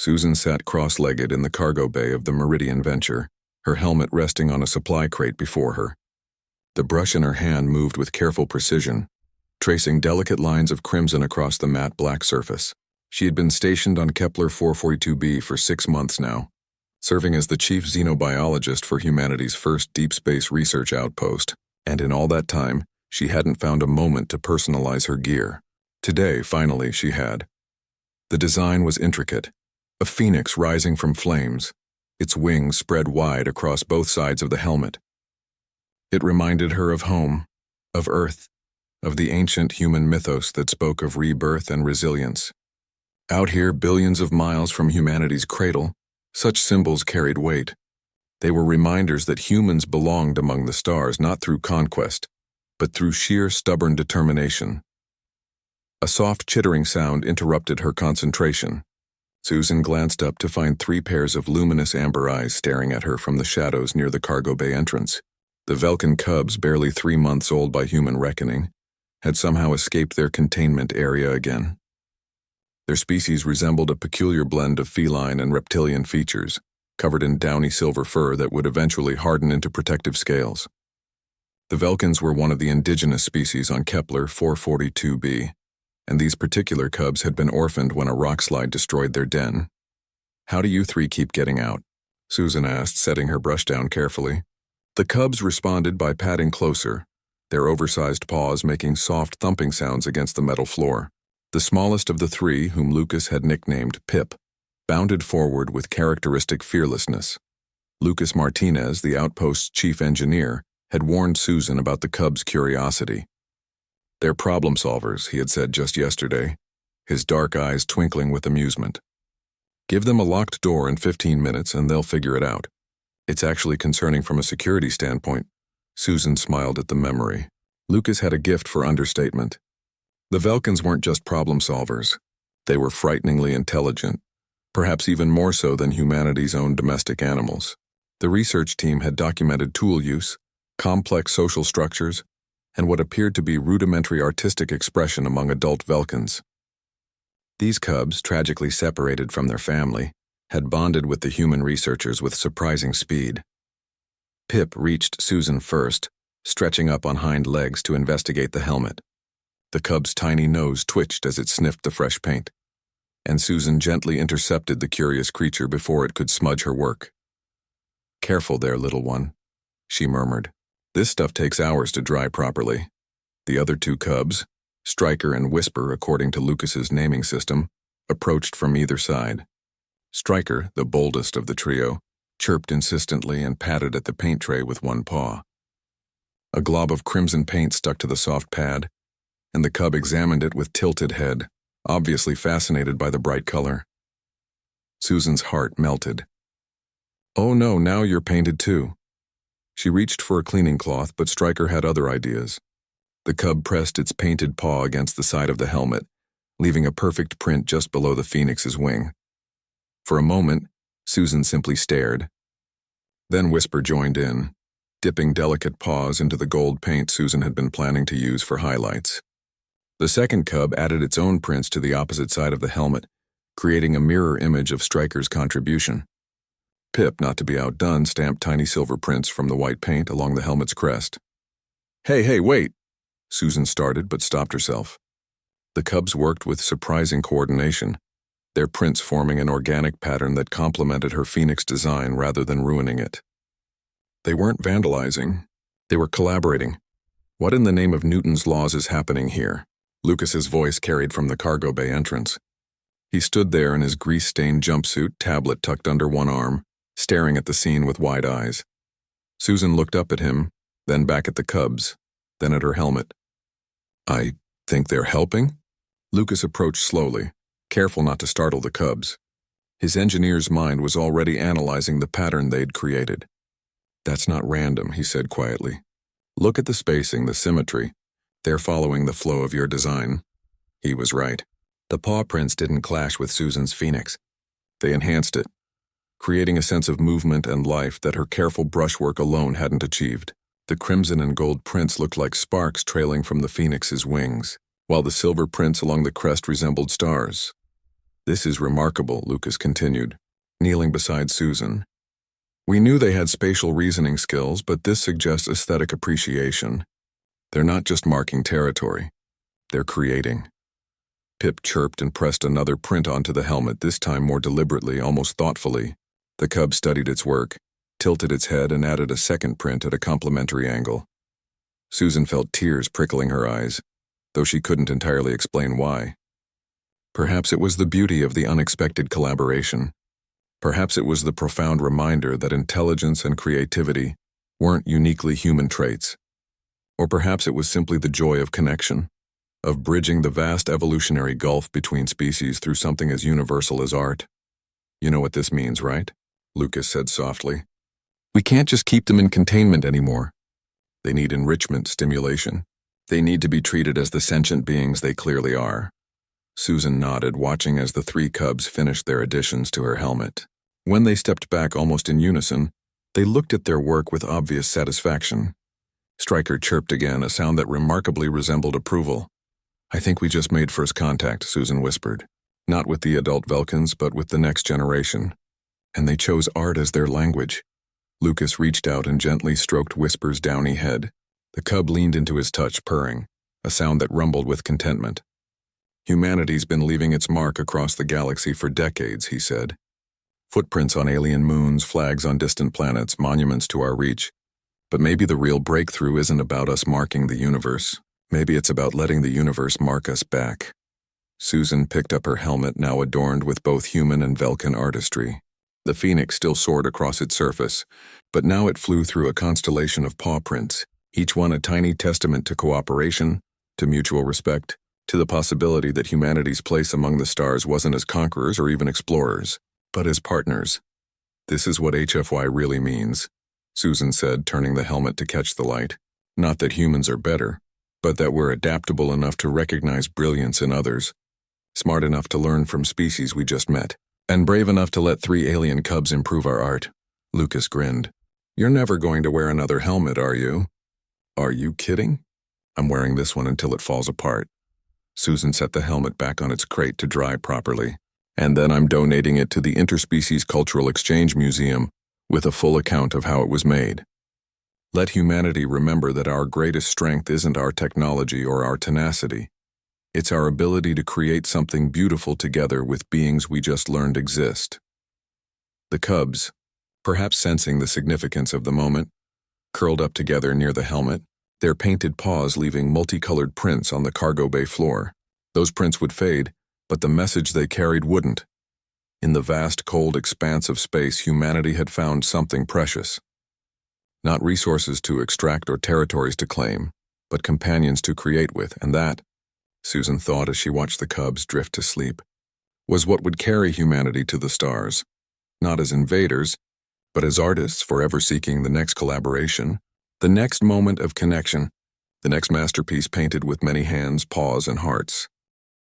Susan sat cross-legged in the cargo bay of the Meridian Venture, her helmet resting on a supply crate before her. The brush in her hand moved with careful precision, tracing delicate lines of crimson across the matte black surface. She had been stationed on Kepler 442b for 6 months now, serving as the chief xenobiologist for humanity's first deep space research outpost, and in all that time, she hadn't found a moment to personalize her gear. Today, finally, she had. The design was intricate, a phoenix rising from flames, its wings spread wide across both sides of the helmet. It reminded her of home, of Earth, of the ancient human mythos that spoke of rebirth and resilience. Out here, billions of miles from humanity's cradle, such symbols carried weight. They were reminders that humans belonged among the stars not through conquest, but through sheer stubborn determination. A soft chittering sound interrupted her concentration. Susan glanced up to find 3 pairs of luminous amber eyes staring at her from the shadows near the cargo bay entrance. The Velkin cubs, barely 3 months old by human reckoning, had somehow escaped their containment area again. Their species resembled a peculiar blend of feline and reptilian features, covered in downy silver fur that would eventually harden into protective scales. The Velkins were one of the indigenous species on Kepler 442b, and these particular cubs had been orphaned when a rockslide destroyed their den. "How do you 3 keep getting out?" Susan asked, setting her brush down carefully. The cubs responded by padding closer, their oversized paws making soft thumping sounds against the metal floor. The smallest of the 3, whom Lucas had nicknamed Pip, bounded forward with characteristic fearlessness. Lucas Martinez, the outpost's chief engineer, had warned Susan about the cubs' curiosity. "They're problem solvers," he had said just yesterday, his dark eyes twinkling with amusement. "Give them a locked door in 15 minutes and they'll figure it out. It's actually concerning from a security standpoint." Susan smiled at the memory. Lucas had a gift for understatement. The Velkins weren't just problem solvers. They were frighteningly intelligent, perhaps even more so than humanity's own domestic animals. The research team had documented tool use, complex social structures, and what appeared to be rudimentary artistic expression among adult Velkins. These cubs, tragically separated from their family, had bonded with the human researchers with surprising speed. Pip reached Susan first, stretching up on hind legs to investigate the helmet. The cub's tiny nose twitched as it sniffed the fresh paint, and Susan gently intercepted the curious creature before it could smudge her work. "Careful there, little one," she murmured. "This stuff takes hours to dry properly." The other 2 cubs, Striker and Whisper according to Lucas's naming system, approached from either side. Striker, the boldest of the trio, chirped insistently and patted at the paint tray with one paw. A glob of crimson paint stuck to the soft pad, and the cub examined it with tilted head, obviously fascinated by the bright color. Susan's heart melted. "Oh no, now you're painted too." She reached for a cleaning cloth, but Striker had other ideas. The cub pressed its painted paw against the side of the helmet, leaving a perfect print just below the phoenix's wing. For a moment, Susan simply stared. Then Whisper joined in, dipping delicate paws into the gold paint Susan had been planning to use for highlights. The second cub added its own prints to the opposite side of the helmet, creating a mirror image of Striker's contribution. Pip, not to be outdone, stamped tiny silver prints from the white paint along the helmet's crest. Hey, wait!" Susan started but stopped herself. The cubs worked with surprising coordination, their prints forming an organic pattern that complemented her phoenix design rather than ruining it. They weren't vandalizing. They were collaborating. What in the name of Newton's laws is happening here? Lucas's voice carried from the cargo bay entrance. He stood there in his grease-stained jumpsuit, tablet tucked under one arm, staring at the scene with wide eyes. Susan looked up at him, then back at the cubs, then at her helmet. "I think they're helping?" Lucas approached slowly, careful not to startle the cubs. His engineer's mind was already analyzing the pattern they'd created. "That's not random," he said quietly. "Look at the spacing, the symmetry. They're following the flow of your design." He was right. The paw prints didn't clash with Susan's phoenix. They enhanced it, creating a sense of movement and life that her careful brushwork alone hadn't achieved. The crimson and gold prints looked like sparks trailing from the phoenix's wings, while the silver prints along the crest resembled stars. This is remarkable, Lucas continued, kneeling beside Susan. We knew they had spatial reasoning skills, but this suggests aesthetic appreciation. They're not just marking territory. They're creating. Pip chirped and pressed another print onto the helmet, this time more deliberately, almost thoughtfully. The cub studied its work, tilted its head, and added a second print at a complementary angle. Susan felt tears prickling her eyes, though she couldn't entirely explain why. Perhaps it was the beauty of the unexpected collaboration. Perhaps it was the profound reminder that intelligence and creativity weren't uniquely human traits. Or perhaps it was simply the joy of connection, of bridging the vast evolutionary gulf between species through something as universal as art. You know what this means, right? Lucas said softly. We can't just keep them in containment anymore. They need enrichment, stimulation. They need to be treated as the sentient beings they clearly are. Susan nodded, watching as the three cubs finished their additions to her helmet. When they stepped back almost in unison, they looked at their work with obvious satisfaction. Stryker chirped again, a sound that remarkably resembled approval. I think we just made first contact, Susan whispered. Not with the adult Velkans, but with the next generation. And they chose art as their language. Lucas reached out and gently stroked Whisper's downy head. The cub leaned into his touch, purring, a sound that rumbled with contentment. Humanity's been leaving its mark across the galaxy for decades, he said. Footprints on alien moons, flags on distant planets, monuments to our reach. But maybe the real breakthrough isn't about us marking the universe. Maybe it's about letting the universe mark us back. Susan picked up her helmet, now adorned with both human and Velkan artistry. The phoenix still soared across its surface, but now it flew through a constellation of paw prints, each one a tiny testament to cooperation, to mutual respect, to the possibility that humanity's place among the stars wasn't as conquerors or even explorers, but as partners. This is what HFY really means, Susan said, turning the helmet to catch the light. Not that humans are better, but that we're adaptable enough to recognize brilliance in others, smart enough to learn from species we just met, and brave enough to let three alien cubs improve our art. Lucas grinned. You're never going to wear another helmet, are you? Are you kidding? I'm wearing this one until it falls apart. Susan set the helmet back on its crate to dry properly, and then I'm donating it to the Interspecies Cultural Exchange Museum with a full account of how it was made. Let humanity remember that our greatest strength isn't our technology or our tenacity. It's our ability to create something beautiful together with beings we just learned exist. The cubs, perhaps sensing the significance of the moment, curled up together near the helmet, their painted paws leaving multicolored prints on the cargo bay floor. Those prints would fade, but the message they carried wouldn't. In the vast, cold expanse of space, humanity had found something precious. Not resources to extract or territories to claim, but companions to create with, and that, Susan thought as she watched the cubs drift to sleep, was what would carry humanity to the stars, not as invaders, but as artists forever seeking the next collaboration, the next moment of connection, the next masterpiece painted with many hands, paws, and hearts.